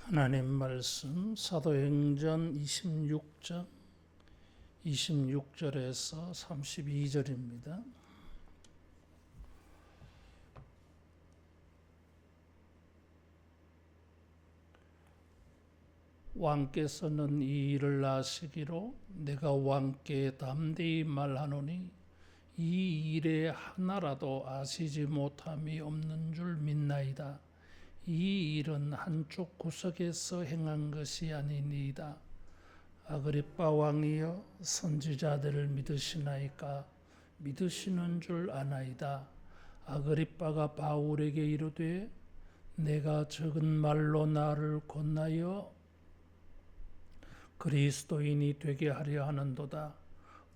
하나님 말씀 사도행전 26장 26절에서 32절입니다. 왕께서는 이 일을 아시기로 내가 왕께 담대히 말하노니 이 일에 하나라도 아시지 못함이 없는 줄 믿나이다. 이 일은 한쪽 구석에서 행한 것이 아니니이다. 아그리빠 왕이여, 선지자들을 믿으시나이까? 믿으시는 줄 아나이다. 아그리빠가 바울에게 이르되 내가 적은 말로 나를 권하여 그리스도인이 되게 하려 하는도다.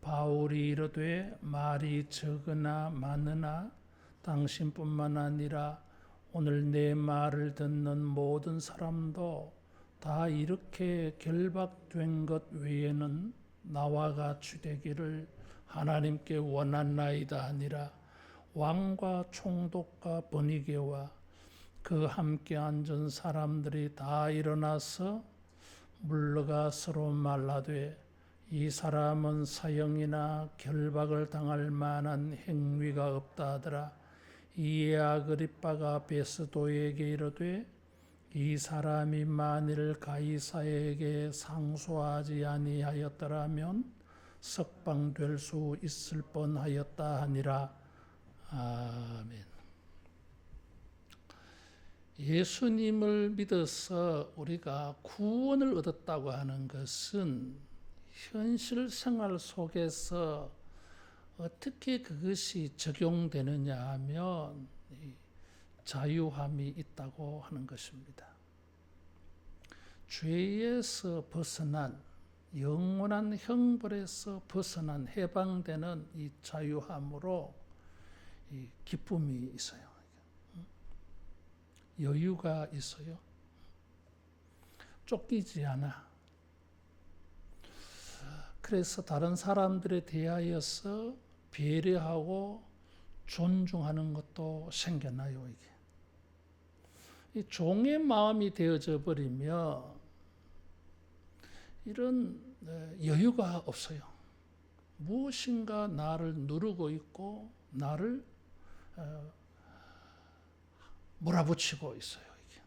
바울이 이르되 말이 적으나 많으나 당신뿐만 아니라 오늘 내 말을 듣는 모든 사람도 다 이렇게 결박된 것 외에는 나와 같이 되기를 하나님께 원하나이다 하니라. 왕과 총독과 버니게와 그 함께 앉은 사람들이 다 일어나서 물러가 서로 말하되 이 사람은 사형이나 결박을 당할 만한 행위가 없다 하더라. 이에 아그리빠가 베스도에게 이르되 이 사람이 만일 가이사에게 상소하지 아니하였더라면 석방될 수 있을 뻔하였다 하니라. 아멘. 예수님을 믿어서 우리가 구원을 얻었다고 하는 것은 현실 생활 속에서 어떻게 그것이 적용되느냐 하면 자유함이 있다고 하는 것입니다. 죄에서 벗어난, 영원한 형벌에서 벗어난, 해방되는 이 자유함으로 이 기쁨이 있어요. 여유가 있어요. 쫓기지 않아. 그래서 다른 사람들에 대하여서 배려하고 존중하는 것도 생겨나요. 이게 이 종의 마음이 되어져 버리면 이런 여유가 없어요. 무엇인가 나를 누르고 있고 나를 몰아붙이고 있어요. 이게.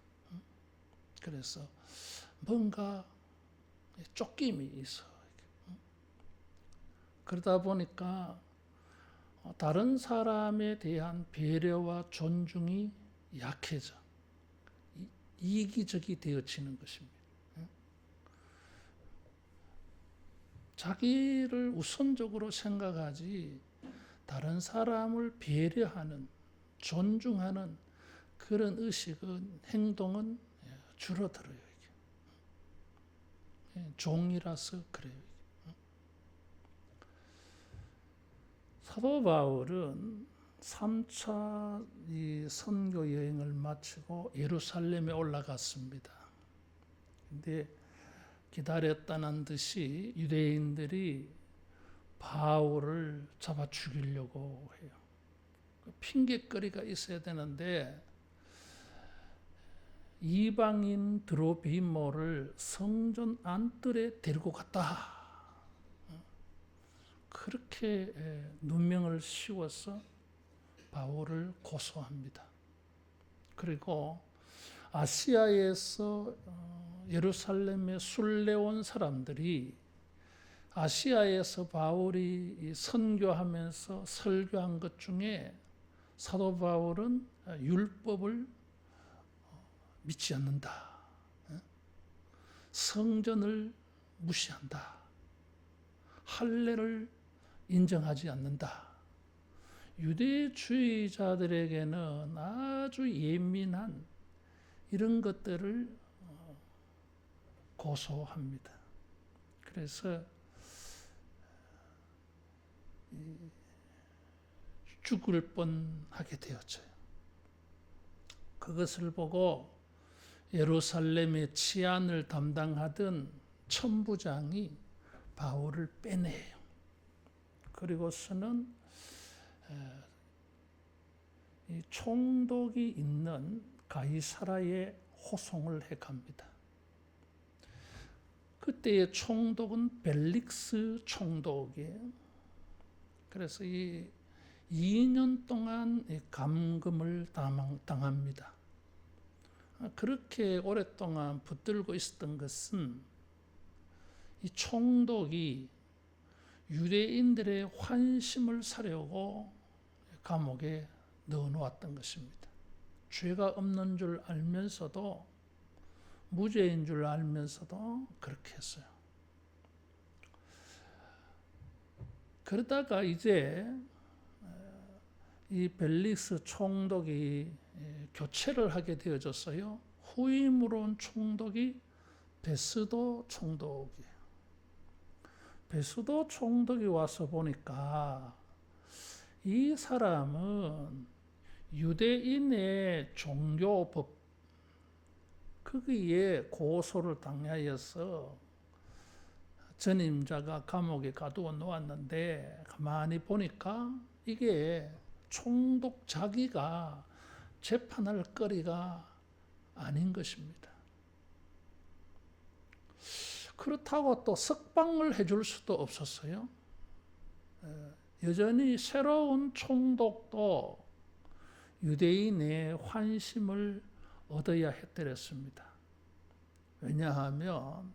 그래서 뭔가 쫓김이 있어. 그러다 보니까 다른 사람에 대한 배려와 존중이 약해져. 이기적이 되어지는 것입니다. 자기를 우선적으로 생각하지 다른 사람을 배려하는, 존중하는 그런 의식은, 행동은 줄어들어요. 이게. 종이라서 그래요. 사도 바울은 3차 이 선교 여행을 마치고 예루살렘에 올라갔습니다. 근데 기다렸다는 듯이 유대인들이 바울을 잡아 죽이려고 해요. 핑계거리가 있어야 되는데 이방인 드로비모를 성전 안뜰에 데리고 갔다. 그렇게 누명을 씌워서 바울을 고소합니다. 그리고 아시아에서 예루살렘에 순례온 사람들이 아시아에서 바울이 선교하면서 설교한 것 중에 사도 바울은 율법을 믿지 않는다. 성전을 무시한다. 할례를 인정하지 않는다. 유대주의자들에게는 아주 예민한 이런 것들을 고소합니다. 그래서 죽을 뻔하게 되었어요. 그것을 보고 예루살렘의 치안을 담당하던 천부장이 바울을 빼내요. 그리고서는 이 총독이 있는 가이사라에 호송을 해갑니다. 그때의 총독은 벨릭스 총독이에요. 그래서 이 2년 동안 감금을 당합니다. 그렇게 오랫동안 붙들고 있었던 것은 이 총독이 유대인들의 환심을 사려고 감옥에 넣어놓았던 것입니다. 죄가 없는 줄 알면서도, 무죄인 줄 알면서도 그렇게 했어요. 그러다가 이제 이 벨릭스 총독이 교체를 하게 되어졌어요. 후임으로 온 총독이 베스도 총독이에요. 베스도 총독이 와서 보니까 이 사람은 유대인의 종교법, 거기에 고소를 당하여서 전임자가 감옥에 가두어 놓았는데, 가만히 보니까 이게 총독 자기가 재판할 거리가 아닌 것입니다. 그렇다고 또 석방을 해줄 수도 없었어요. 여전히 새로운 총독도 유대인의 환심을 얻어야 했더랬습니다. 왜냐하면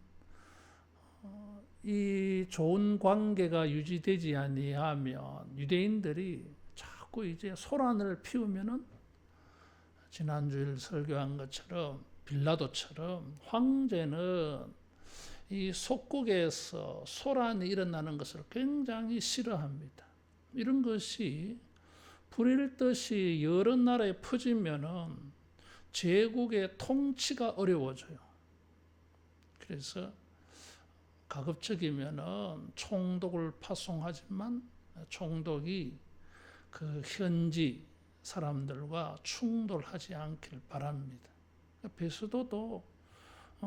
이 좋은 관계가 유지되지 아니하면 유대인들이 자꾸 이제 소란을 피우면은, 지난주일 설교한 것처럼 빌라도처럼 황제는 이 속국에서 소란이 일어나는 것을 굉장히 싫어합니다. 이런 것이 불일 듯이 여러 나라에 퍼지면은 제국의 통치가 어려워져요. 그래서 가급적이면은 총독을 파송하지만 총독이 그 현지 사람들과 충돌하지 않기를 바랍니다. 베스도도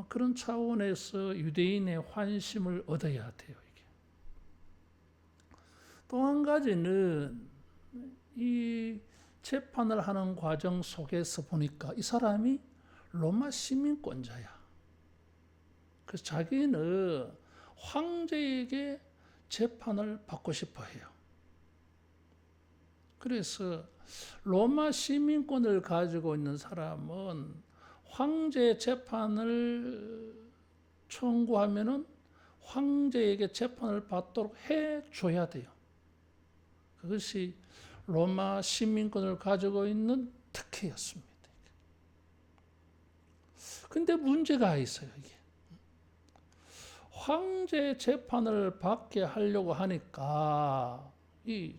그런 차원에서 유대인의 환심을 얻어야 돼요. 이게. 또 한 가지는 이 재판을 하는 과정 속에서 보니까 이 사람이 로마 시민권자야. 그래서 자기는 황제에게 재판을 받고 싶어 해요. 그래서 로마 시민권을 가지고 있는 사람은 황제 재판을 청구하면은 황제에게 재판을 받도록 해줘야 돼요. 그것이 로마 시민권을 가지고 있는 특혜였습니다. 근데 문제가 있어요, 이게. 황제 재판을 받게 하려고 하니까 이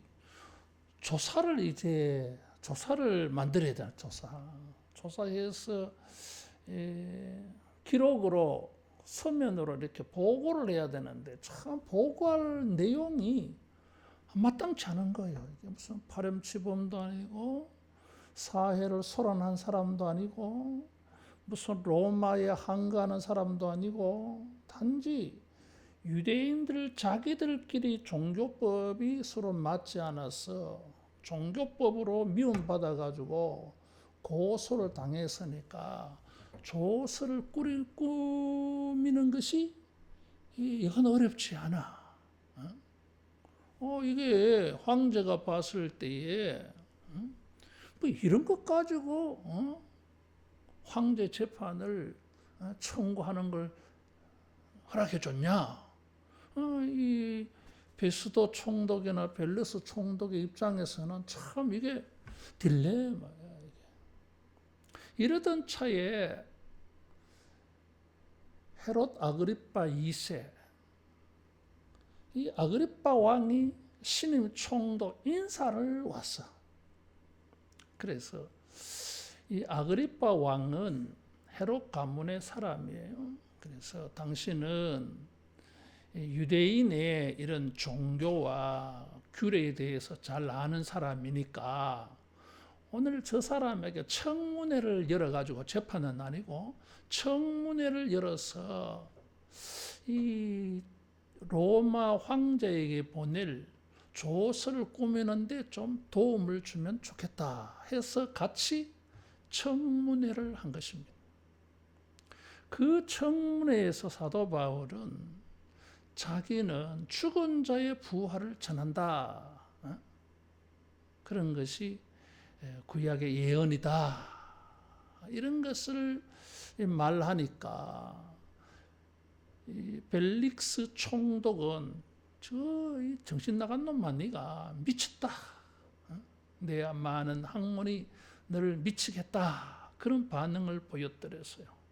조사를 만들어야 돼요. 조사해서 기록으로 서면으로 이렇게 보고를 해야 되는데, 참 보고할 내용이 마땅치 않은 거예요. 이게 무슨 파렴치범도 아니고 사해를 소란한 사람도 아니고 무슨 로마에 항거하는 사람도 아니고, 단지 유대인들 자기들끼리 종교법이 서로 맞지 않아서 종교법으로 미움받아가지고 고소를 당했으니까 조서를 꾸미는 것이 이건 어렵지 않아. 이게 황제가 봤을 때에 뭐 이런 것 가지고 황제 재판을 청구하는 걸 허락해 줬냐? 이 베스도 총독이나 벨리스 총독의 입장에서는 참 이게 딜레마야. 이러던 차에 헤롯 아그리파 2세, 이 아그리파 왕이 신임 총독 인사를 왔어. 그래서 이 아그리파 왕은 헤롯 가문의 사람이에요. 그래서 당신은 유대인의 이런 종교와 규례에 대해서 잘 아는 사람이니까 오늘 저 사람에게 청문회를 열어가지고, 재판은 아니고 청문회를 열어서 이 로마 황제에게 보낼 조서를 꾸미는데 좀 도움을 주면 좋겠다 해서 같이 청문회를 한 것입니다. 그 청문회에서 사도 바울은 자기는 죽은 자의 부활을 전한다. 그런 것이 구약의 예언이다. 이런 것을 말하니까 이 벨릭스 총독은 저 정신 나간 놈만 네가 미쳤다. 내 많은 학문이 너를 미치겠다. 그런 반응을 보였더랬어요.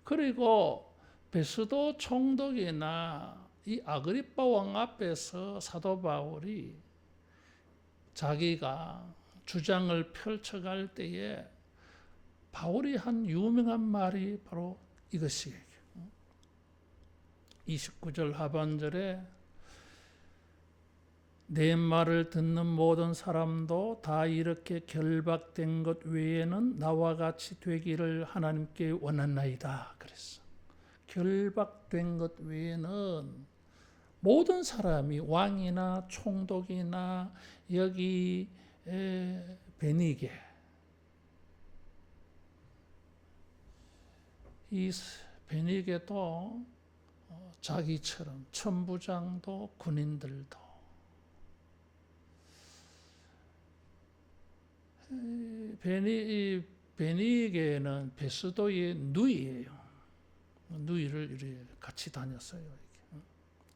그리고 베스도 총독이나 이 아그리빠 왕 앞에서 사도 바울이 자기가 주장을 펼쳐갈 때에 바울이 한 유명한 말이 바로 이것이에요. 29절 하반절에 내 말을 듣는 모든 사람도 다 이렇게 결박된 것 외에는 나와 같이 되기를 하나님께 원하나이다. 그랬어. 결박된 것 외에는 모든 사람이 왕이나 총독이나 여기 베니게 이 베니게도 자기처럼 천부장도 군인들도 베니게는 베스도의 누이예요. 누이를 이렇게 같이 다녔어요.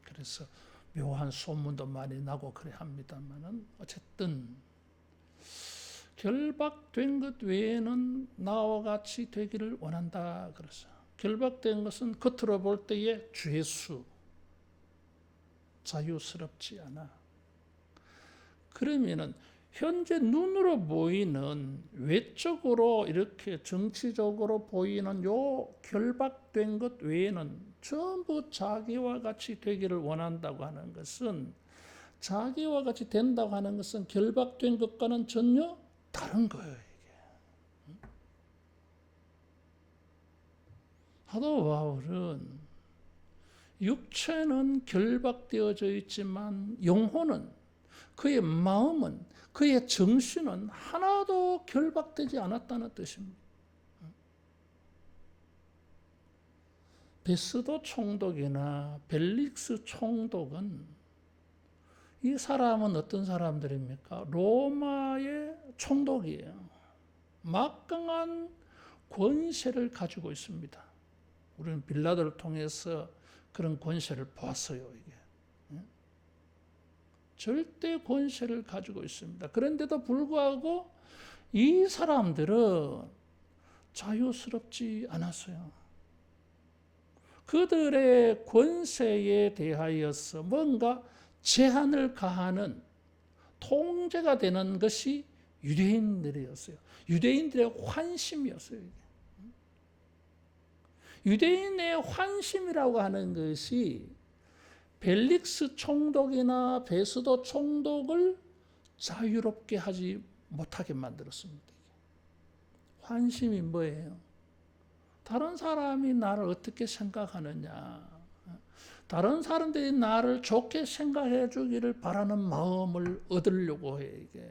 그래서 묘한 소문도 많이 나고 그래 합니다만은 어쨌든 결박된 것 외에는 나와 같이 되기를 원한다. 그래서 결박된 것은 겉으로 볼 때의 죄수, 자유스럽지 않아. 그러면은 현재 눈으로 보이는 외적으로 이렇게 정치적으로 보이는 요 결박된 것 외에는 전부 자기와 같이 되기를 원한다고 하는 것은 자기와 같이 된다고 하는 것은 결박된 것과는 전혀 다른 거예요. 이게. 사도 바울은 육체는 결박되어져 있지만 영혼은 그의 마음은 그의 정신은 하나도 결박되지 않았다는 뜻입니다. 베스도 총독이나 벨릭스 총독은 이 사람은 어떤 사람들입니까? 로마의 총독이에요. 막강한 권세를 가지고 있습니다. 우리는 빌라도를 통해서 그런 권세를 보았어요. 이게. 절대 권세를 가지고 있습니다. 그런데도 불구하고 이 사람들은 자유스럽지 않았어요. 그들의 권세에 대하여서 뭔가 제한을 가하는 통제가 되는 것이 유대인들이었어요. 유대인들의 환심이었어요. 유대인의 환심이라고 하는 것이 벨릭스 총독이나 베스도 총독을 자유롭게 하지 못하게 만들었습니다. 환심이 뭐예요? 다른 사람이 나를 어떻게 생각하느냐, 다른 사람들이 나를 좋게 생각해 주기를 바라는 마음을 얻으려고 해. 이게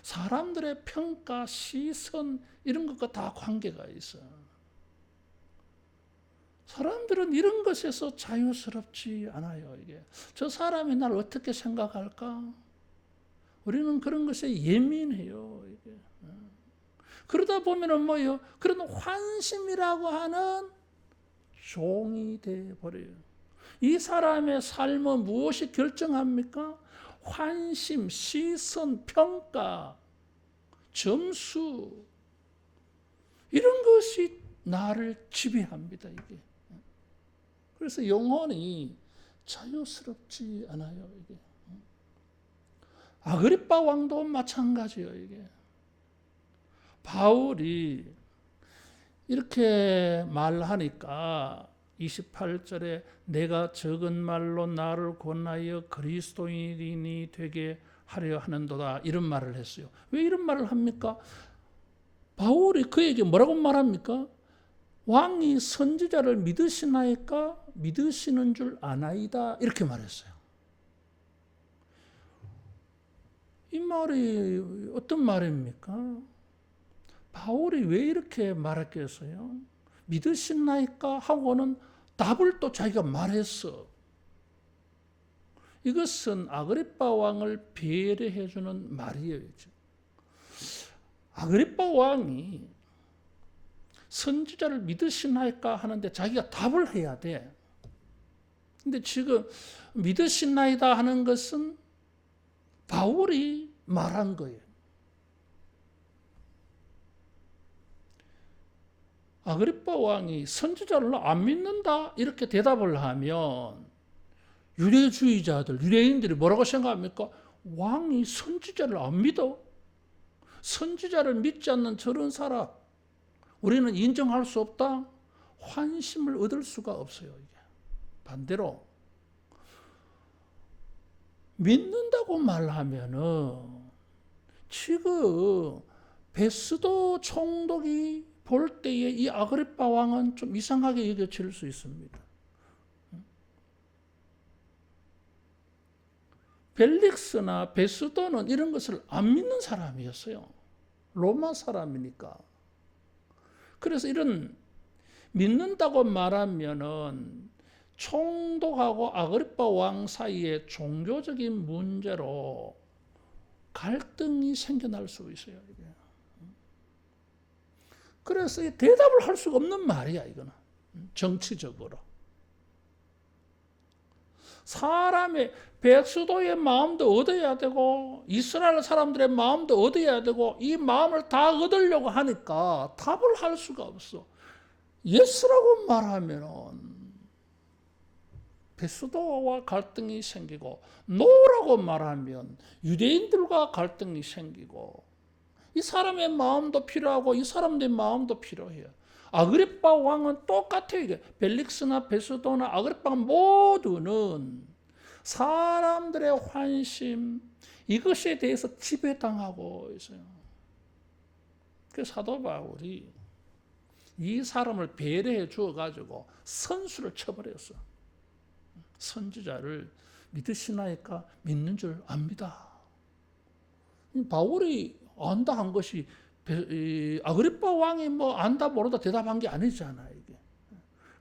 사람들의 평가, 시선 이런 것과 다 관계가 있어. 사람들은 이런 것에서 자유스럽지 않아요. 이게 저 사람이 나를 어떻게 생각할까? 우리는 그런 것에 예민해요. 이게. 그러다 보면은 뭐요? 그런 환심이라고 하는 종이 돼 버려요. 이 사람의 삶은 무엇이 결정합니까? 환심, 시선, 평가, 점수 이런 것이 나를 지배합니다. 이게. 그래서 영혼이 자유스럽지 않아요. 이게. 아그리빠 왕도 마찬가지예요. 이게. 바울이 이렇게 말하니까 28절에 내가 적은 말로 나를 권하여 그리스도인이 되게 하려 하는도다 이런 말을 했어요. 왜 이런 말을 합니까? 바울이 그에게 뭐라고 말합니까? 왕이 선지자를 믿으시나이까 믿으시는 줄 아나이다 이렇게 말했어요. 이 말이 어떤 말입니까? 바울이 왜 이렇게 말했겠어요? 믿으시나이까 하고는 답을 또 자기가 말했어. 이것은 아그리빠 왕을 배려해 주는 말이에요. 아그리빠 왕이 선지자를 믿으시나이까 하는데 자기가 답을 해야 돼. 근데 지금 믿으시나이다 하는 것은 바울이 말한 거예요. 아그리빠 왕이 선지자를 안 믿는다 이렇게 대답을 하면 유대주의자들, 유대인들이 뭐라고 생각합니까? 왕이 선지자를 안 믿어? 선지자를 믿지 않는 저런 사람 우리는 인정할 수 없다? 환심을 얻을 수가 없어요. 이게. 반대로 믿는다고 말하면은 지금 베스도 총독이 볼 때에 이 아그리빠 왕은 좀 이상하게 여겨질 수 있습니다. 벨릭스나 베스도는 이런 것을 안 믿는 사람이었어요. 로마 사람이니까. 그래서 이런 믿는다고 말하면은 총독하고 아그리빠 왕 사이에 종교적인 문제로 갈등이 생겨날 수 있어요. 이게. 그래서 대답을 할 수가 없는 말이야, 이거는. 정치적으로. 사람의 백수도의 마음도 얻어야 되고 이스라엘 사람들의 마음도 얻어야 되고 이 마음을 다 얻으려고 하니까 답을 할 수가 없어. 예스라고 말하면 베스도와 갈등이 생기고 노라고 말하면 유대인들과 갈등이 생기고 이 사람의 마음도 필요하고 이 사람들의 마음도 필요해요. 아그리빠 왕은 똑같아요. 이게 벨릭스나 베스도나 아그리빠 모두는 사람들의 환심 이것에 대해서 지배당하고 있어요. 그 사도 바울이 이 사람을 배려해 주어가지고 선수를 쳐버렸어. 선지자를 믿으시나이까? 믿는 줄 압니다. 바울이 안다 한 것이 아그리빠 왕이 뭐 안다 모르다 대답한 게 아니잖아 이게.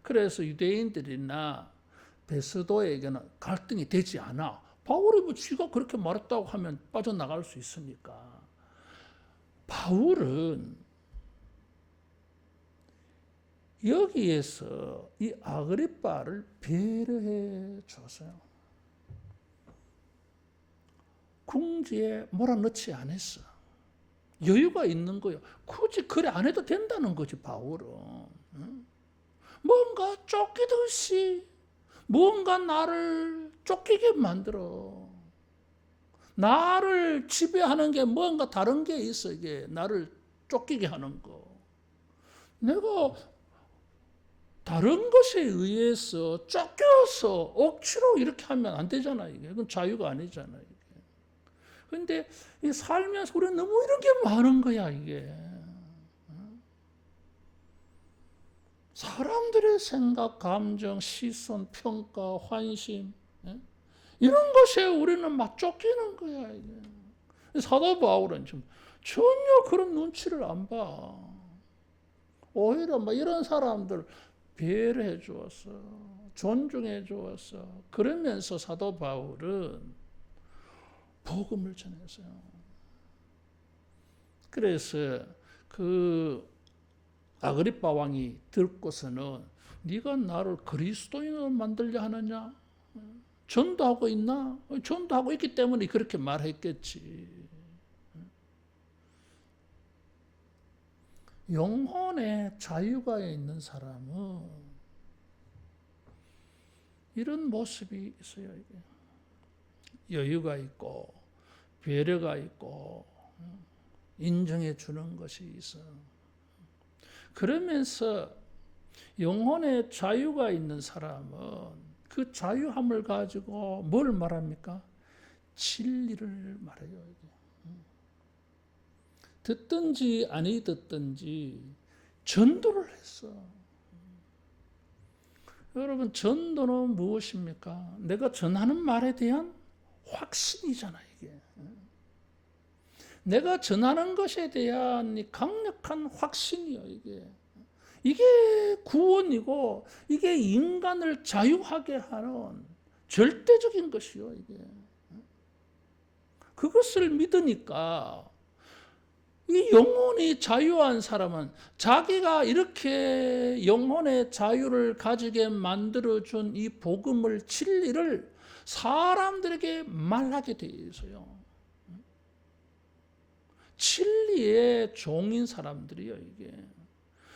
그래서 유대인들이나 베스도에게는 갈등이 되지 않아. 바울이 뭐 쥐가 그렇게 말했다고 하면 빠져나갈 수 있으니까. 바울은 여기에서 이 아그리빠를 배려해 줬어요. 궁지에 몰아넣지 않았어. 여유가 있는 거예요. 굳이 그래 안 해도 된다는 거지 바울은. 뭔가 쫓기듯이 뭔가 나를 쫓기게 만들어. 나를 지배하는 게 뭔가 다른 게 있어. 이게 나를 쫓기게 하는 거. 내가 다른 것에 의해서 쫓겨서 억지로 이렇게 하면 안 되잖아. 이게. 그건 자유가 아니잖아. 이게. 근데 이 살면서 우리는 너무 이런 게 많은 거야, 이게. 사람들의 생각, 감정, 시선, 평가, 환심 이런 것에 우리는 막 쫓기는 거야. 이게. 사도 바울은 좀 전혀 그런 눈치를 안 봐. 오히려 막 이런 사람들 배려해 주었어. 존중해 주었어. 그러면서 사도 바울은 복음을 전했어요. 그래서 그 아그리빠 왕이 듣고서는 네가 나를 그리스도인으로 만들려 하느냐? 전도하고 있나? 전도하고 있기 때문에 그렇게 말했겠지. 영혼의 자유가 있는 사람은 이런 모습이 있어요. 여유가 있고 배려가 있고 인정해 주는 것이 있어. 그러면서 영혼의 자유가 있는 사람은 그 자유함을 가지고 뭘 말합니까? 진리를 말해요. 듣든지 아니 듣든지 전도를 했어. 여러분 전도는 무엇입니까? 내가 전하는 말에 대한 확신이잖아 이게. 내가 전하는 것에 대한 강력한 확신이요 이게. 이게 구원이고 이게 인간을 자유하게 하는 절대적인 것이요. 이게 그것을 믿으니까 이 영혼이 자유한 사람은 자기가 이렇게 영혼의 자유를 가지게 만들어준 이 복음을 진리를 사람들에게 말하게 돼 있어요. 진리의 종인 사람들이요. 이게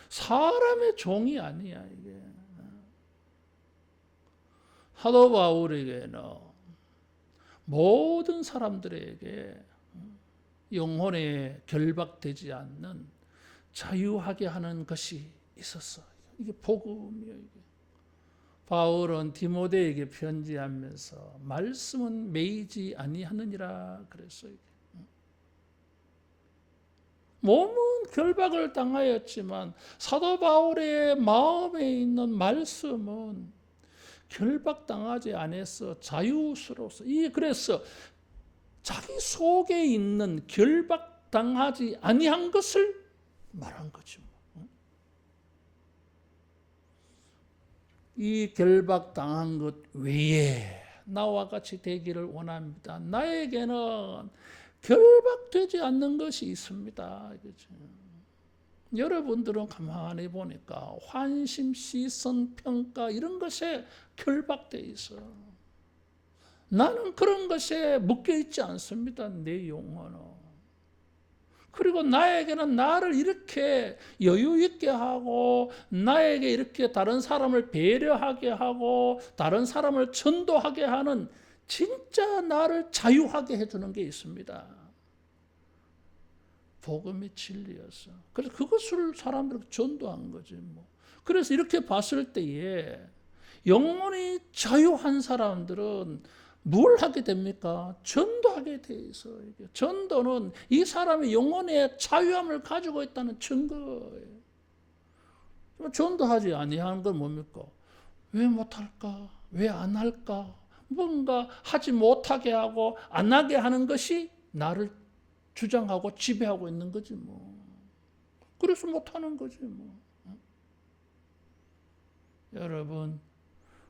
사람의 종이 아니야. 이게 사도 바울에게는 모든 사람들에게 영혼에 결박되지 않는 자유하게 하는 것이 있었어. 이게 복음이에요. 이게. 바울은 디모데에게 편지하면서 말씀은 매이지 아니하느니라 그랬어요. 몸은 결박을 당하였지만 사도 바울의 마음에 있는 말씀은 결박당하지 않았어. 자유스러웠어. 그래서 자기 속에 있는 결박당하지 아니한 것을 말한 거죠. 이 결박당한 것 외에 나와 같이 되기를 원합니다. 나에게는 결박되지 않는 것이 있습니다. 그렇죠? 여러분들은 가만히 보니까 환심, 시선, 평가 이런 것에 결박되어 있어. 나는 그런 것에 묶여있지 않습니다. 내 영혼은. 그리고 나에게는 나를 이렇게 여유 있게 하고 나에게 이렇게 다른 사람을 배려하게 하고 다른 사람을 전도하게 하는 진짜 나를 자유하게 해주는 게 있습니다. 복음이 진리였어. 그래서 그것을 사람들에게 전도한 거지 뭐. 그래서 이렇게 봤을 때에 영혼이 자유한 사람들은 뭘 하게 됩니까? 전도하게 돼 있어. 전도는 이 사람이 영혼의 자유함을 가지고 있다는 증거예요. 전도하지 아니하는 건 뭡니까? 왜 못할까? 왜 안 할까? 뭔가 하지 못하게 하고 안 하게 하는 것이 나를 주장하고 지배하고 있는 거지 뭐. 그래서 못하는 거지 뭐. 여러분,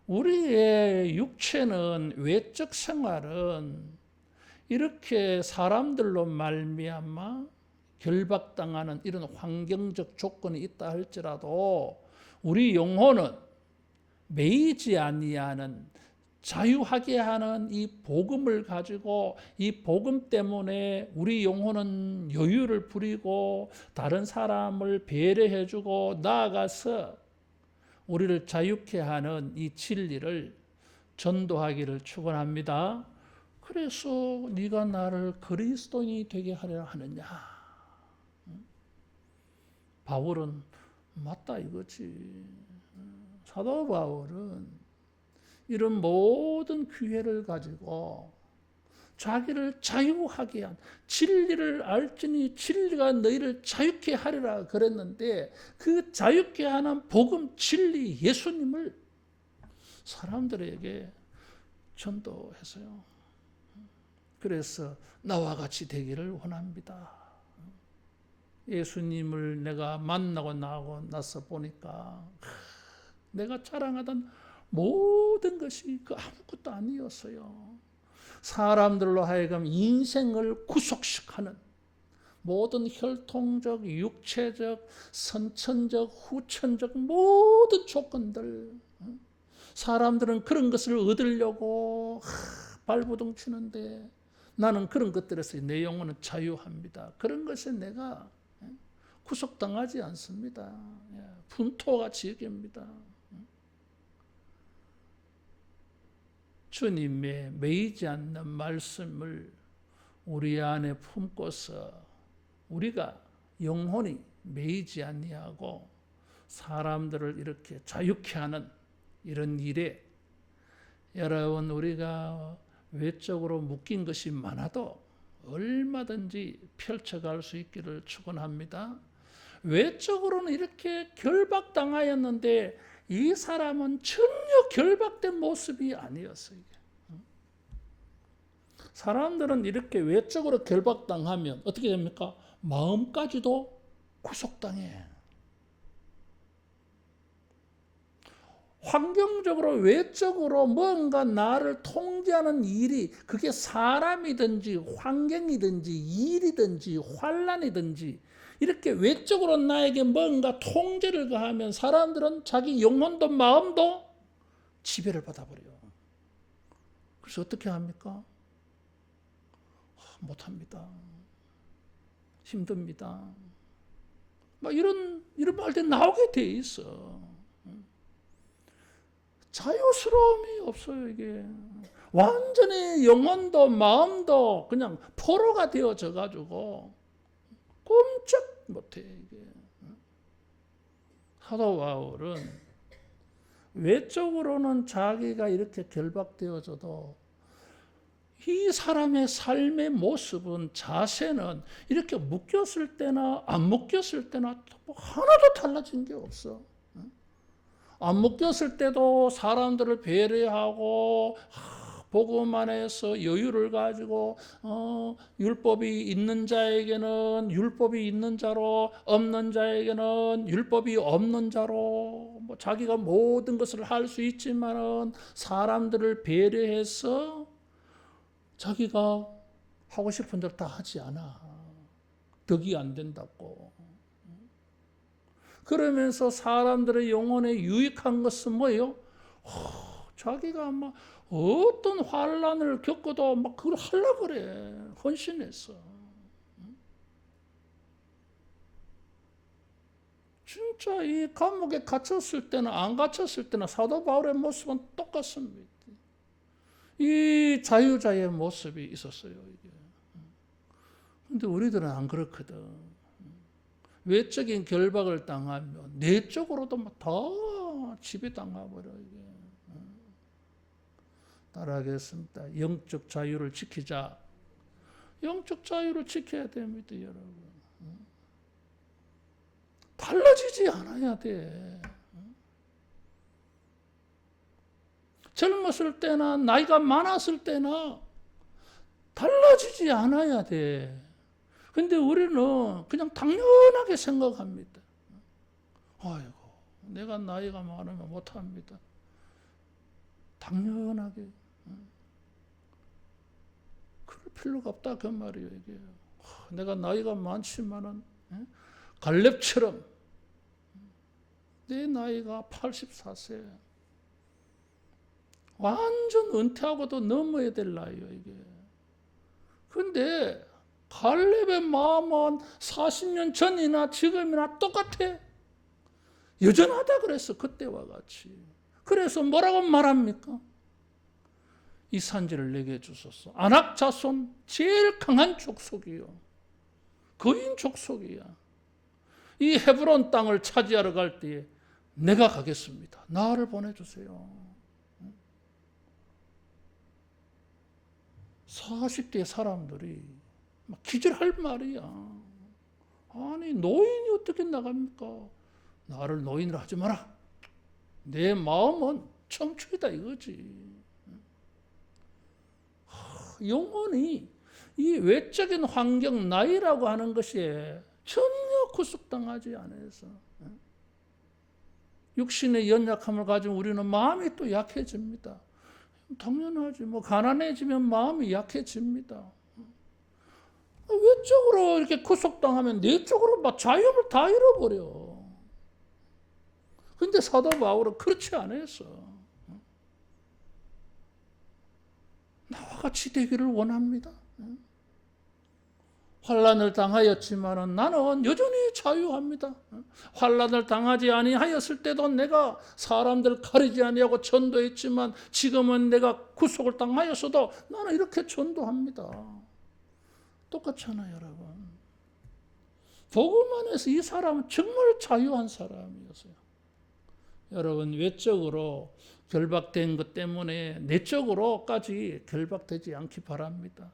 우리의 육체는 외적 생활은 이렇게 사람들로 말미암아 결박당하는 이런 환경적 조건이 있다 할지라도 우리 영혼은 매이지 아니하는 자유하게 하는 이 복음을 가지고 이 복음 때문에 우리 영혼은 여유를 부리고 다른 사람을 배려해주고 나아가서 우리를 자유케 하는 이 진리를 전도하기를 축원합니다. 그래서 네가 나를 그리스도인이 되게 하려 하느냐. 바울은 맞다 이거지. 사도 바울은 이런 모든 기회를 가지고 자기를 자유하게 한 진리를 알지니 진리가 너희를 자유케 하리라 그랬는데 그 자유케 하는 복음 진리 예수님을 사람들에게 전도했어요. 그래서 나와 같이 되기를 원합니다. 예수님을 내가 만나고 나서 보니까 내가 자랑하던 모든 것이 그 아무것도 아니었어요. 사람들로 하여금 인생을 구속시키는 모든 혈통적, 육체적, 선천적, 후천적 모든 조건들 사람들은 그런 것을 얻으려고 발버둥 치는데 나는 그런 것들에서 내 영혼은 자유합니다. 그런 것에 내가 구속당하지 않습니다. 분토가 지역입니다. 주님의 매이지 않는 말씀을 우리 안에 품고서 우리가 영혼이 매이지 아니하고 사람들을 이렇게 자유케 하는 이런 일에 여러분 우리가 외적으로 묶인 것이 많아도 얼마든지 펼쳐갈 수 있기를 축원합니다. 외적으로는 이렇게 결박당하였는데 이 사람은 전혀 결박된 모습이 아니었어요. 사람들은 이렇게 외적으로 결박당하면 어떻게 됩니까? 마음까지도 구속당해. 환경적으로 외적으로 뭔가 나를 통제하는 일이 그게 사람이든지 환경이든지 일이든지 환란이든지 이렇게 외적으로 나에게 뭔가 통제를 가하면 사람들은 자기 영혼도 마음도 지배를 받아버려요. 그래서 어떻게 합니까? 못합니다. 힘듭니다. 막 이런 말들이 나오게 돼 있어. 자유스러움이 없어요, 이게. 완전히 영혼도 마음도 그냥 포로가 되어져 가지고 꼼짝 못해, 이게. 사도 바울은 외적으로는 자기가 이렇게 결박되어져도 이 사람의 삶의 모습은 자세는 이렇게 묶였을 때나 안 묶였을 때나 하나도 달라진 게 없어. 안 묶였을 때도 사람들을 배려하고 복음 안에서 여유를 가지고 율법이 있는 자에게는 율법이 있는 자로 없는 자에게는 율법이 없는 자로 뭐 자기가 모든 것을 할 수 있지만은 사람들을 배려해서 자기가 하고 싶은 대로 다 하지 않아. 덕이 안 된다고. 그러면서 사람들의 영혼에 유익한 것은 뭐예요? 자기가 막 어떤 환란을 겪어도 막 그걸 하려고 그래. 헌신했어. 진짜 이 감옥에 갇혔을 때나 안 갇혔을 때나 사도 바울의 모습은 똑같습니다. 이 자유자의 모습이 있었어요. 이게. 근데 우리들은 안 그렇거든. 외적인 결박을 당하면 내적으로도 다 지배당해버려. 이게. 따라하겠습니다. 영적 자유를 지키자. 영적 자유를 지켜야 됩니다, 여러분. 달라지지 않아야 돼. 젊었을 때나 나이가 많았을 때나 달라지지 않아야 돼. 근데 우리는 그냥 당연하게 생각합니다. 아이고, 내가 나이가 많으면 못합니다. 당연하게. 그럴 필요가 없다 그 말이에요. 이게. 내가 나이가 많지만은 갈렙처럼 내 나이가 84세. 완전 은퇴하고도 넘어야 될 나이예요, 이게. 근데 갈렙의 마음은 40년 전이나 지금이나 똑같아. 여전하다 그랬어, 그때와 같이. 그래서 뭐라고 말합니까? 이 산지를 내게 주소서. 아낙 자손 제일 강한 족속이요. 거인 족속이야. 이 헤브론 땅을 차지하러 갈 때에 내가 가겠습니다. 나를 보내주세요. 40대 사람들이 막 기절할 말이야. 아니 노인이 어떻게 나갑니까? 나를 노인으로 하지 마라. 내 마음은 청춘이다 이거지. 영혼이 이 외적인 환경 나이라고 하는 것이 전혀 구속당하지 않아서 육신의 연약함을 가지고 우리는 마음이 또 약해집니다. 당연하지. 뭐 가난해지면 마음이 약해집니다. 외적으로 이렇게 구속당하면 내적으로 막 자유를 다 잃어버려. 근데 사도 바울은 그렇지 않았어. 나와 같이 되기를 원합니다. 환난을 당하였지만 나는 여전히 자유합니다. 환난을 당하지 아니하였을 때도 내가 사람들 가리지 아니하고 전도했지만 지금은 내가 구속을 당하였어도 나는 이렇게 전도합니다. 똑같잖아요, 여러분. 복음 안에서 이 사람은 정말 자유한 사람이었어요. 여러분, 외적으로 결박된 것 때문에 내적으로까지 결박되지 않기 바랍니다.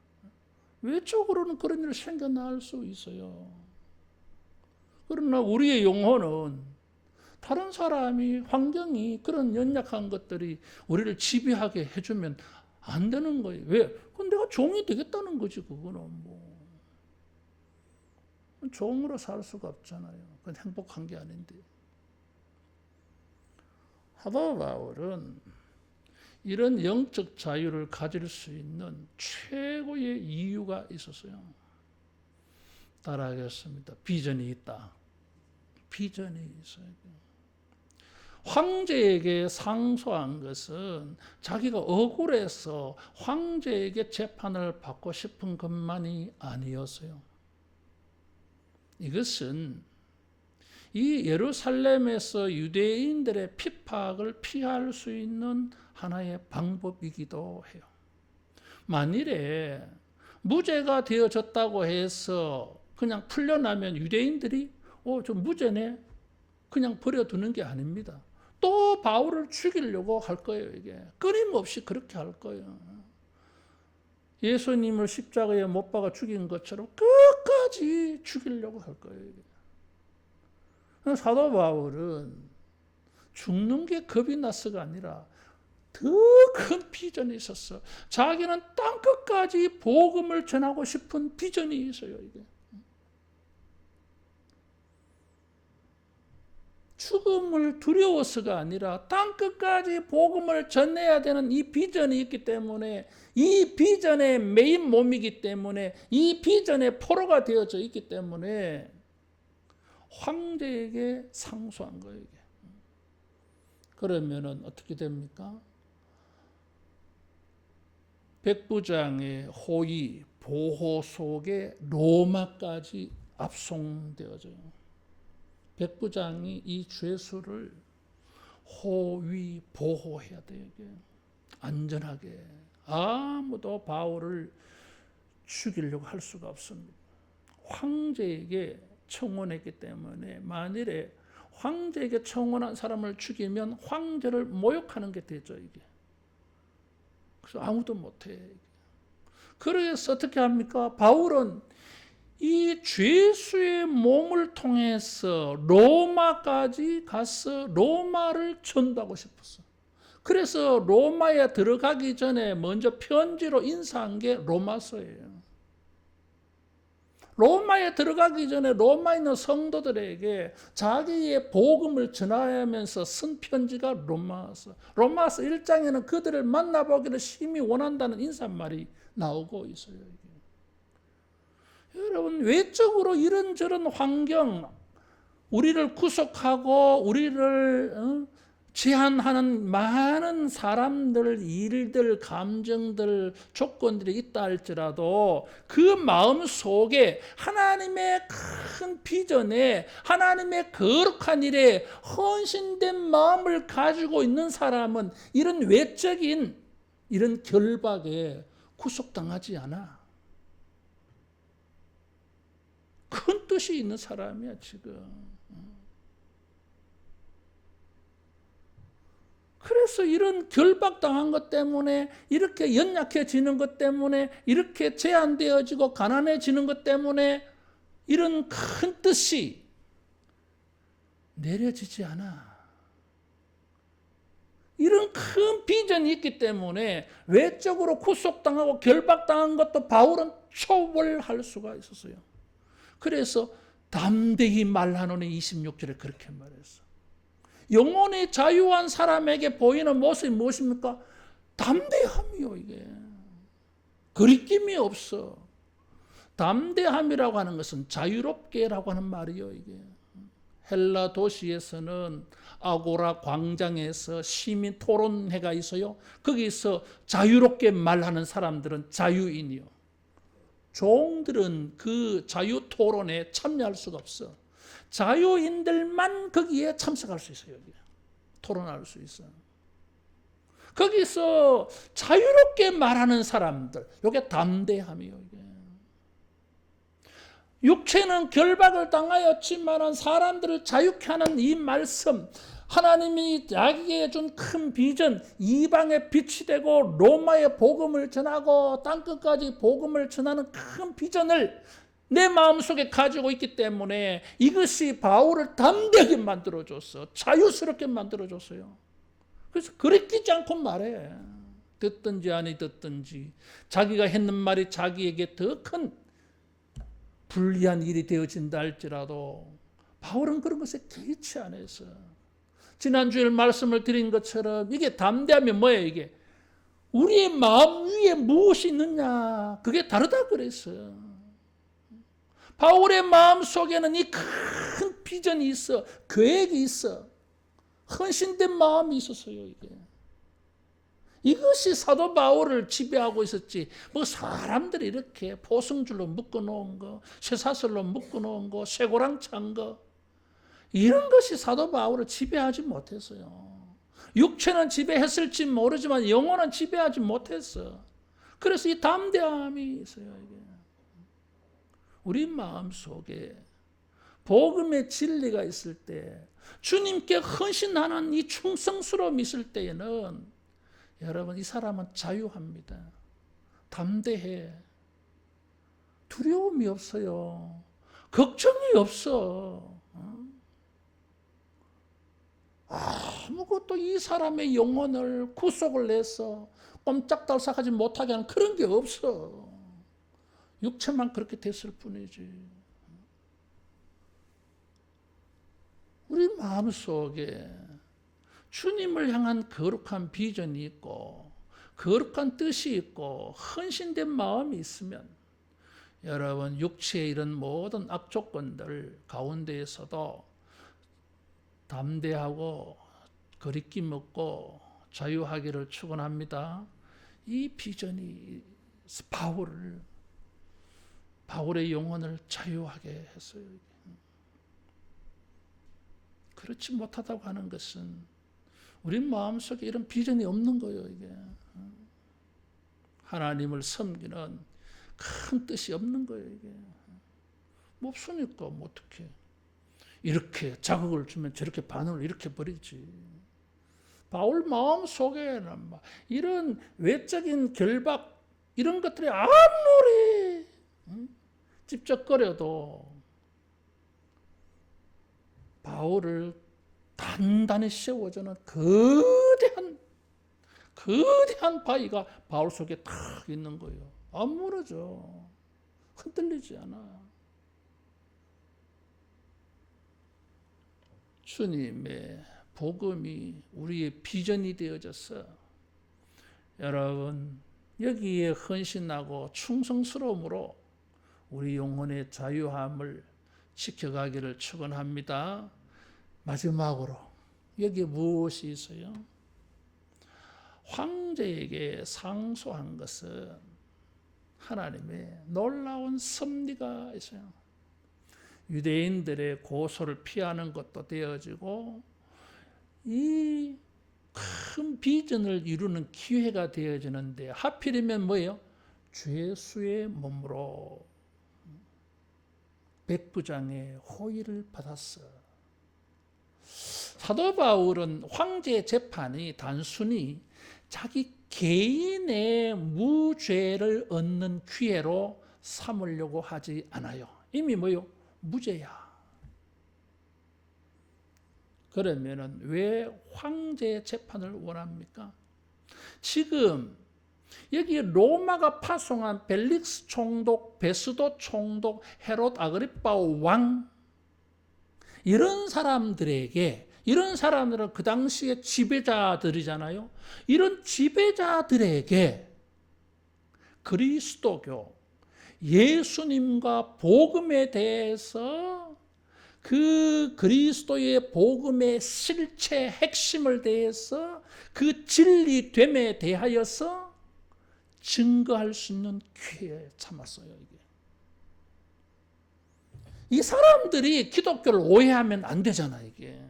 외적으로는 그런 일이 생겨날 수 있어요. 그러나 우리의 영혼은 다른 사람이, 환경이, 그런 연약한 것들이 우리를 지배하게 해주면 안 되는 거예요. 왜? 그건 내가 종이 되겠다는 거지, 그거는 뭐. 종으로 살 수가 없잖아요. 그건 행복한 게 아닌데. 사도 바울은 이런 영적 자유를 가질 수 있는 최고의 이유가 있었어요. 따라하겠습니다. 비전이 있다. 비전이 있어야 돼요. 황제에게 상소한 것은 자기가 억울해서 황제에게 재판을 받고 싶은 것만이 아니었어요. 이것은 이 예루살렘에서 유대인들의 핍박을 피할 수 있는 하나의 방법이기도 해요. 만일에 무죄가 되어졌다고 해서 그냥 풀려나면 유대인들이 저 무죄네 그냥 버려두는 게 아닙니다. 또 바울을 죽이려고 할 거예요. 이게 끊임없이 그렇게 할 거예요. 예수님을 십자가에 못 박아 죽인 것처럼 끝까지 죽이려고 할 거예요. 이게. 사도 바울은 죽는 게 겁이 나서가 아니라 더 큰 비전이 있었어. 자기는 땅 끝까지 복음을 전하고 싶은 비전이 있어요. 이게. 죽음을 두려워서가 아니라 땅 끝까지 복음을 전해야 되는 이 비전이 있기 때문에, 이 비전의 메인 몸이기 때문에, 이 비전의 포로가 되어져 있기 때문에 황제에게 상소한 거예요. 이게. 그러면은 어떻게 됩니까? 백부장의 호의, 보호 속에 로마까지 압송되어져요. 백부장이 이 죄수를 호위, 보호해야 돼요. 이게. 안전하게. 아무도 바울을 죽이려고 할 수가 없습니다. 황제에게 청혼했기 때문에 만일에 황제에게 청혼한 사람을 죽이면 황제를 모욕하는 게 되죠. 이게. 그래서 아무도 못해. 그래서 어떻게 합니까? 바울은 이 죄수의 몸을 통해서 로마까지 가서 로마를 전도하고 싶었어. 그래서 로마에 들어가기 전에 먼저 편지로 인사한 게 로마서예요. 로마에 들어가기 전에 로마에 있는 성도들에게 자기의 복음을 전하면서 쓴 편지가 로마서. 로마서 1장에는 그들을 만나보기를 심히 원한다는 인사말이 나오고 있어요. 여러분, 외적으로 이런저런 환경, 우리를 구속하고 우리를 제한하는 많은 사람들, 일들, 감정들, 조건들이 있다 할지라도 그 마음 속에 하나님의 큰 비전에, 하나님의 거룩한 일에 헌신된 마음을 가지고 있는 사람은 이런 외적인 이런 결박에 구속당하지 않아. 큰 뜻이 있는 사람이야 지금. 그래서 이런 결박당한 것 때문에, 이렇게 연약해지는 것 때문에, 이렇게 제한되어지고 가난해지는 것 때문에 이런 큰 뜻이 내려지지 않아. 이런 큰 비전이 있기 때문에 외적으로 구속당하고 결박당한 것도 바울은 초월할 수가 있었어요. 그래서 담대히 말하노니 26절에 그렇게 말했어. 영혼이 자유한 사람에게 보이는 모습이 무엇입니까? 담대함이요. 이게 거리낌이 없어. 담대함이라고 하는 것은 자유롭게라고 하는 말이요. 이게 헬라 도시에서는 아고라 광장에서 시민 토론회가 있어요. 거기서 자유롭게 말하는 사람들은 자유인이요. 종들은 그 자유 토론에 참여할 수가 없어. 자유인들만 거기에 참석할 수 있어요. 여기. 토론할 수 있어. 거기서 자유롭게 말하는 사람들, 이게 담대함이요. 이게. 육체는 결박을 당하였지만 사람들을 자유케 하는 이 말씀, 하나님이 자기에게 준 큰 비전, 이방의 빛이 되고 로마의 복음을 전하고 땅끝까지 복음을 전하는 큰 비전을 내 마음속에 가지고 있기 때문에 이것이 바울을 담대하게 만들어줬어. 자유스럽게 만들어줬어요. 그래서 거리끼지 않고 말해. 듣든지 아니 듣든지 자기가 했는 말이 자기에게 더 큰 불리한 일이 되어진다 할지라도 바울은 그런 것에 개의치 않았어. 지난주에 말씀을 드린 것처럼 이게 담대하면 뭐예요? 이게 우리의 마음 위에 무엇이 있느냐, 그게 다르다 그랬어요. 바울의 마음 속에는 이 큰 비전이 있어, 계획이 있어, 헌신된 마음이 있었어요. 이것이 사도 바울을 지배하고 있었지. 뭐 사람들이 이렇게 포승줄로 묶어놓은 거, 쇠사슬로 묶어놓은 거, 쇠고랑 찬 거, 이런 것이 사도 바울을 지배하지 못했어요. 육체는 지배했을지 모르지만 영혼은 지배하지 못했어. 그래서 이 담대함이 있어요. 우리 마음속에 복음의 진리가 있을 때, 주님께 헌신하는 이 충성스러움이 있을 때에는 여러분, 이 사람은 자유합니다. 담대해. 두려움이 없어요. 걱정이 없어. 아무것도 이 사람의 영혼을 구속을 내서 꼼짝달싹하지 못하게 하는 그런 게 없어. 육체만 그렇게 됐을 뿐이지. 우리 마음속에 주님을 향한 거룩한 비전이 있고 거룩한 뜻이 있고 헌신된 마음이 있으면 여러분, 육체의 이런 모든 악조건들 가운데에서도 담대하고 거리낌 없고 자유하기를 축원합니다. 이 비전이 바울의 영혼을 자유하게 했어요. 그렇지 못하다고 하는 것은 우리 마음속에 이런 비전이 없는 거예요. 이게 하나님을 섬기는 큰 뜻이 없는 거예요. 이게 없으니까 뭐 어떻게 이렇게 자극을 주면 저렇게 반응을 이렇게 버리지. 바울 마음속에는 이런 외적인 결박 이런 것들이 아무리 찝쩍거려도 바울을 단단히 세워주는 거대한 바위가 바울 속에 탁 있는 거예요. 안 무너져. 흔들리지 않아. 주님의 복음이 우리의 비전이 되어졌어. 여러분, 여기에 헌신하고 충성스러움으로 우리 영혼의 자유함을 지켜가기를 축원합니다. 마지막으로 여기에 무엇이 있어요? 황제에게 상소한 것은 하나님의 놀라운 섭리가 있어요. 유대인들의 고소를 피하는 것도 되어지고 이 큰 비전을 이루는 기회가 되어지는데 하필이면 뭐예요? 죄수의 몸으로 백부장의 호의를 받았어. 사도 바울은 황제의 재판이 단순히 자기 개인의 무죄를 얻는 기회로 삼으려고 하지 않아요. 이미 뭐요? 무죄야. 그러면은 왜 황제의 재판을 원합니까? 지금 여기 로마가 파송한 벨릭스 총독, 베스도 총독, 헤롯 아그리파 왕, 이런 사람들은 그 당시의 지배자들이잖아요. 이런 지배자들에게 그리스도교, 예수님과 복음에 대해서 그 그리스도의 복음의 실체 핵심을 대해서 그 진리됨에 대하여서 증거할 수 있는 기회에 참았어요. 이 사람들이 기독교를 오해하면 안 되잖아. 이게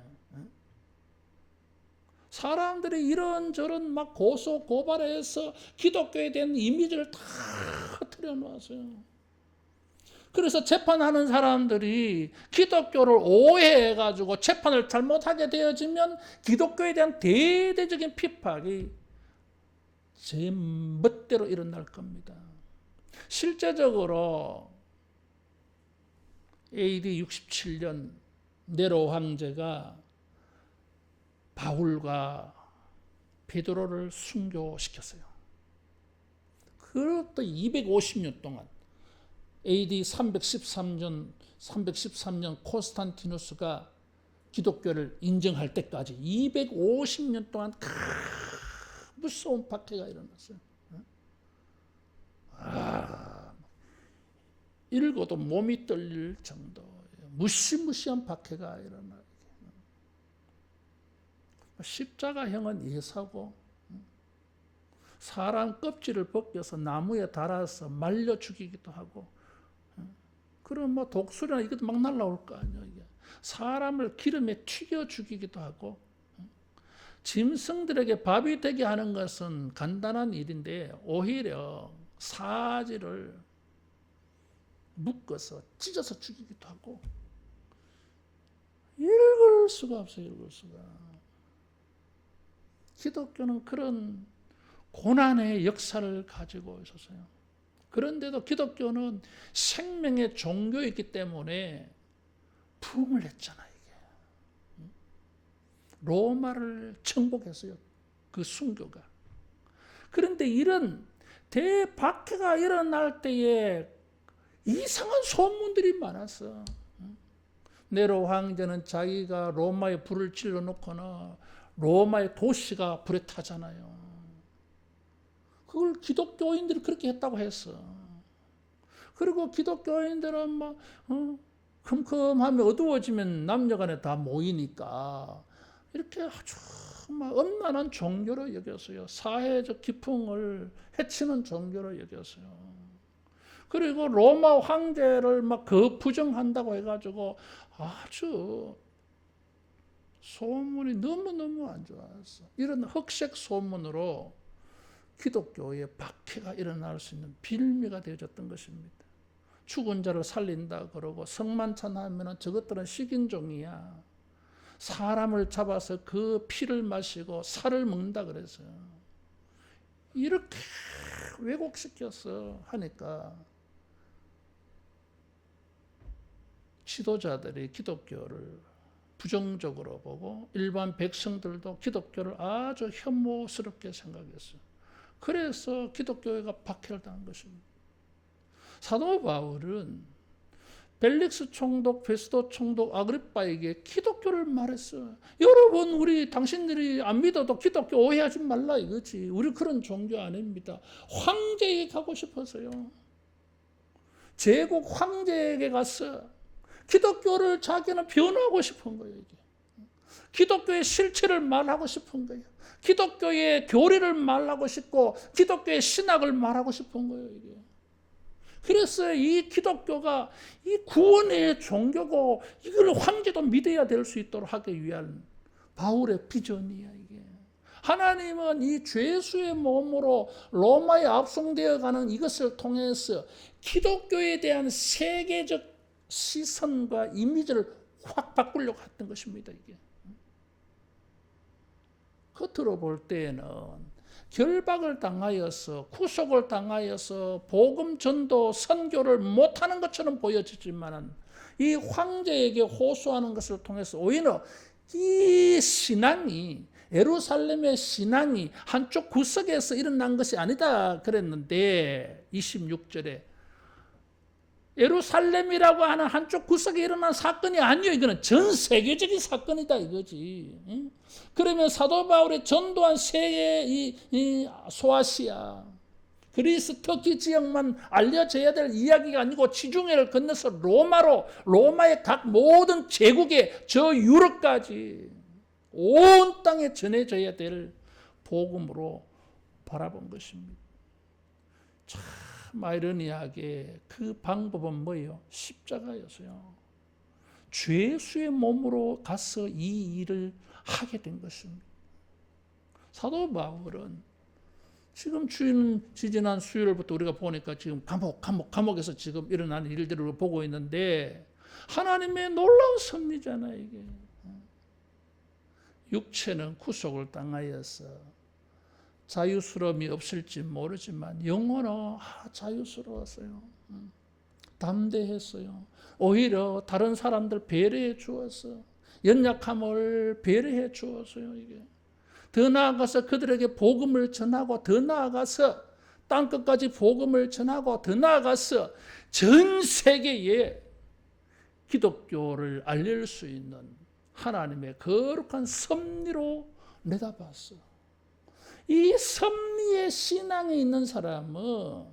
사람들이 이런저런 막 고소 고발해서 기독교에 대한 이미지를 다 흐트려 놓았어요. 그래서 재판하는 사람들이 기독교를 오해해가지고 재판을 잘못하게 되어지면 기독교에 대한 대대적인 핍박이 제 멋대로 일어날 겁니다. 실제적으로 AD 67년 네로 황제가 바울과 베드로를 순교시켰어요. 그것도 250년 동안 AD 313년 콘스탄티누스가 기독교를 인정할 때까지 250년 동안 무서운 박해가 일어났어요. 읽어도 몸이 떨릴 정도 무시무시한 박해가 일어나요. 십자가형은 예사고 사람 껍질을 벗겨서 나무에 달아서 말려 죽이기도 하고 그럼 뭐 독수리나 이것도 막 날라올 거 아니에요. 이게. 사람을 기름에 튀겨 죽이기도 하고 짐승들에게 밥이 되게 하는 것은 간단한 일인데 오히려 사지를 묶어서 찢어서 죽이기도 하고 읽을 수가 없어요. 읽을 수가. 기독교는 그런 고난의 역사를 가지고 있었어요. 그런데도 기독교는 생명의 종교이기 때문에 부흥을 했잖아요. 이게. 로마를 정복했어요. 그 순교가. 그런데 이런 대박해가 일어날 때에 이상한 소문들이 많았어. 네로 황제는 자기가 로마에 불을 질러놓거나 로마의 도시가 불에 타잖아요. 그걸 기독교인들이 그렇게 했다고 했어. 그리고 기독교인들은 막 컴컴하면 어두워지면 남녀간에 다 모이니까 이렇게 아주 막 엄난한 종교로 여겼어요. 사회적 기풍을 해치는 종교로 여겼어요. 그리고 로마 황제를 막 부정한다고 해가지고 아주 소문이 너무너무 안 좋았어. 이런 흑색 소문으로 기독교의 박해가 일어날 수 있는 빌미가 되어졌던 것입니다. 죽은 자를 살린다 그러고 성만찬하면 저것들은 식인종이야. 사람을 잡아서 그 피를 마시고 살을 먹는다 그랬어요. 이렇게 왜곡시켰어 하니까 지도자들이 기독교를 부정적으로 보고 일반 백성들도 기독교를 아주 혐오스럽게 생각했어요. 그래서 기독교회가 박해를 당한 것입니다. 사도 바울은 벨릭스 총독, 베스도 총독, 아그리빠에게 기독교를 말했어. 여러분, 당신들이 안 믿어도 기독교 오해하지 말라 이거지. 우리 그런 종교 아닙니다. 황제에게 가고 싶어서요. 제국 황제에게 갔어. 기독교를 자기는 변호하고 싶은 거예요. 이게. 기독교의 실체를 말하고 싶은 거예요. 기독교의 교리를 말하고 싶고 기독교의 신학을 말하고 싶은 거예요. 이게. 그래서 이 기독교가 이 구원의 종교고 이걸 황제도 믿어야 될 수 있도록 하기 위한 바울의 비전이야 이게. 하나님은 이 죄수의 몸으로 로마에 압송되어 가는 이것을 통해서 기독교에 대한 세계적 시선과 이미지를 확 바꾸려고 했던 것입니다. 이게. 겉으로 볼 때에는 결박을 당하여서 구속을 당하여서 복음 전도 선교를 못하는 것처럼 보여지지만 이 황제에게 호소하는 것을 통해서 오히려 이 신앙이 예루살렘의 신앙이 한쪽 구석에서 일어난 것이 아니다 그랬는데 26절에 예루살렘이라고 하는 한쪽 구석에 일어난 사건이 아니에요. 이거는 전 세계적인 사건이다 이거지. 그러면 사도 바울이 전도한 세계 이 소아시아, 그리스, 터키 지역만 알려져야 될 이야기가 아니고 지중해를 건너서 로마의 각 모든 제국에 저 유럽까지 온 땅에 전해져야 될 복음으로 바라본 것입니다. 참 아이러니하게 그 방법은 뭐예요? 십자가였어요. 죄수의 몸으로 가서 이 일을 하게 된 것입니다. 사도 바울은 지금 지지난 수요일부터 우리가 보니까 지금 감옥에서 지금 일어나는 일들을 보고 있는데 하나님의 놀라운 섭리잖아요, 이게. 육체는 구속을 당하여서 자유스러움이 없을지 모르지만 영혼은 자유스러웠어요. 담대했어요. 오히려 다른 사람들 배려해 주었어. 연약함을 배려해 주었어요. 이게. 더 나아가서 그들에게 복음을 전하고 더 나아가서 땅끝까지 복음을 전하고 더 나아가서 전 세계에 기독교를 알릴 수 있는 하나님의 거룩한 섭리로 내다봤어. 이 섭리의 신앙에 있는 사람은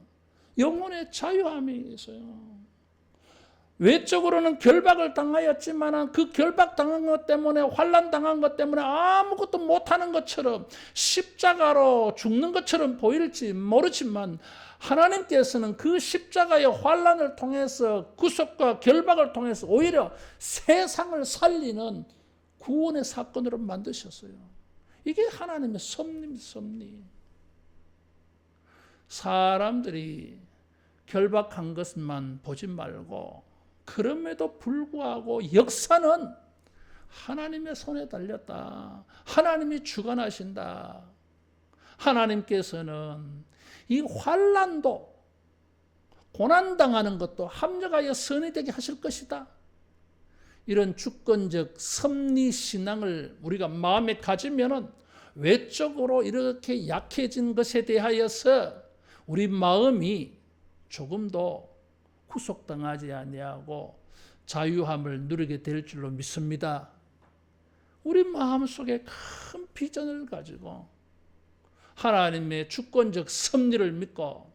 영혼의 자유함이 있어요. 외적으로는 결박을 당하였지만 그 결박당한 것 때문에, 환난당한 것 때문에 아무것도 못하는 것처럼, 십자가로 죽는 것처럼 보일지 모르지만 하나님께서는 그 십자가의 환난을 통해서, 구속과 결박을 통해서 오히려 세상을 살리는 구원의 사건으로 만드셨어요. 이게 하나님의 섭리. 사람들이 결박한 것만 보지 말고, 그럼에도 불구하고 역사는 하나님의 손에 달렸다. 하나님이 주관하신다. 하나님께서는 이 환난도, 고난당하는 것도 합력하여 선이 되게 하실 것이다. 이런 주권적 섭리신앙을 우리가 마음에 가지면 외적으로 이렇게 약해진 것에 대하여서 우리 마음이 조금도 구속당하지 아니하고 자유함을 누리게 될 줄로 믿습니다. 우리 마음속에 큰 비전을 가지고 하나님의 주권적 섭리를 믿고,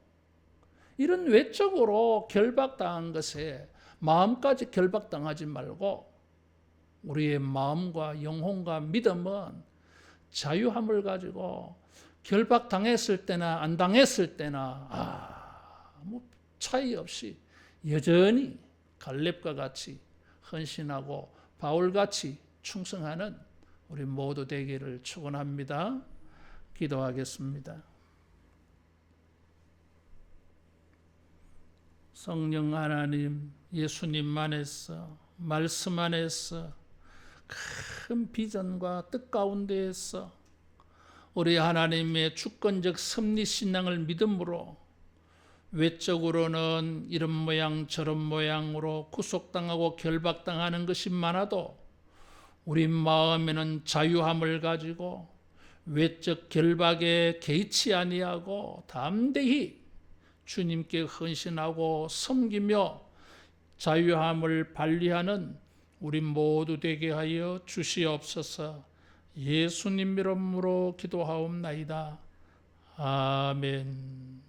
이런 외적으로 결박당한 것에 마음까지 결박당하지 말고 우리의 마음과 영혼과 믿음은 자유함을 가지고 결박당했을 때나 안 당했을 때나 아무 차이 없이 여전히 갈렙과 같이 헌신하고 바울같이 충성하는 우리 모두 되기를 축원합니다. 기도하겠습니다. 성령 하나님, 예수님 안에서, 말씀 안에서, 큰 비전과 뜻 가운데에서 우리 하나님의 주권적 섭리신앙을 믿음으로 외적으로는 이런 모양 저런 모양으로 구속당하고 결박당하는 것이 많아도 우리 마음에는 자유함을 가지고 외적 결박에 개의치 아니하고 담대히 주님께 헌신하고 섬기며 자유함을 발휘하는 우리 모두 되게 하여 주시옵소서. 예수님 이름으로 기도하옵나이다. 아멘.